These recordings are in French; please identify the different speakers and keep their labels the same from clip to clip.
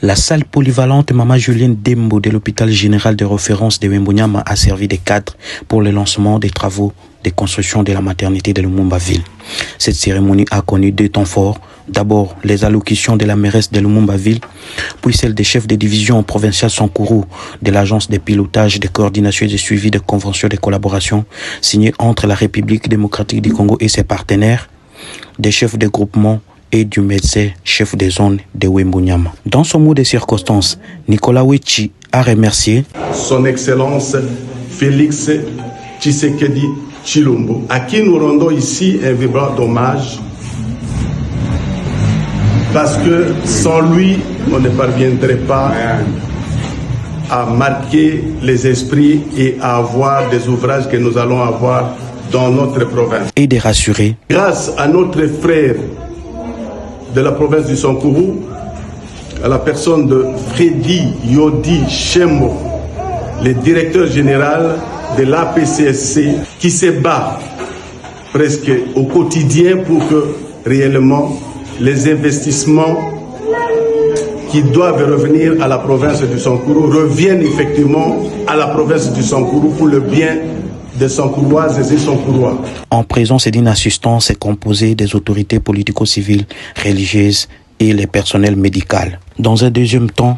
Speaker 1: La salle polyvalente Mama Julienne Dembo de l'hôpital général de référence de Wembonyama a servi de cadre pour le lancement des travaux de construction de la maternité de Lumumba-Ville. Cette cérémonie a connu deux temps forts. D'abord, les allocutions de la mairesse de Lumumba-Ville, puis celle des chefs de division provinciale Sankourou de l'agence de pilotage, de coordination et de suivi de conventions de collaboration signées entre la République démocratique du Congo et ses partenaires, des chefs de groupement et du médecin chef de zone de Wembonyama. Dans son mot de circonstance, Nicolas Wechi a remercié
Speaker 2: son Excellence Félix Tshisekedi Tshilombo, à qui nous rendons ici un vibrant hommage, parce que sans lui, on ne parviendrait pas à marquer les esprits et à avoir des ouvrages que nous allons avoir dans notre province.
Speaker 1: Et de rassurer.
Speaker 2: Grâce à notre frère de la province du Sankourou, à la personne de Freddy Yodi Shembo, le directeur général de l'APCSC, qui se bat presque au quotidien pour que réellement les investissements qui doivent revenir à la province du Sankourou reviennent effectivement à la province du Sankourou pour le bien des Sankourouises et Sankourouis.
Speaker 1: En présence d'une assistance composée des autorités politico-civiles, religieuses et les personnels médicaux. Dans un deuxième temps,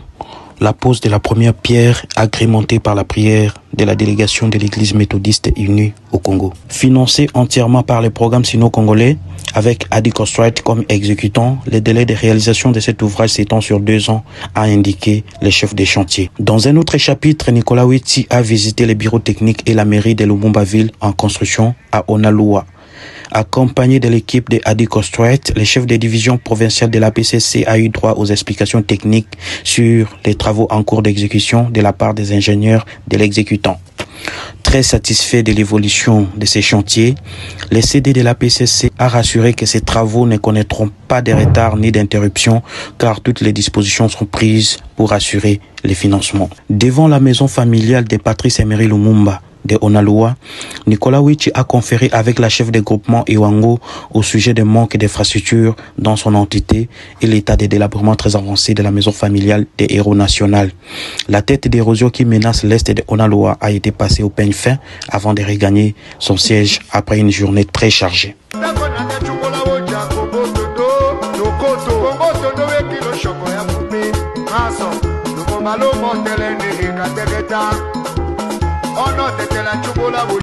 Speaker 1: la pose de la première pierre agrémentée par la prière de la délégation de l'Église méthodiste unie au Congo. Financée entièrement par le programme sino-congolais, avec Adi Kostrite comme exécutant, le délai de réalisation de cet ouvrage s'étend sur 2 ans, a indiqué le chef des chantiers. Dans un autre chapitre, Nicolas Wechi a visité les bureaux techniques et la mairie de Lumumba-Ville en construction à Onaloa. Accompagné de l'équipe de Adi Kostrite, le chef de division provinciale de la PCC a eu droit aux explications techniques sur les travaux en cours d'exécution de la part des ingénieurs de l'exécutant. Très satisfait de l'évolution de ces chantiers, le CD de la PCC a rassuré que ces travaux ne connaîtront pas de retard ni d'interruption car toutes les dispositions sont prises pour assurer les financements. Devant la maison familiale de Patrice Emery Lumumba de Onaloa, Nicolas Wechi a conféré avec la chef de groupement Iwango au sujet des manques d'infrastructures dans son entité et l'état de délabrement très avancé de la maison familiale des héros nationaux. La tête d'érosion qui menace l'est de Onaloa a été passée au peigne fin avant de regagner son siège après une journée très chargée.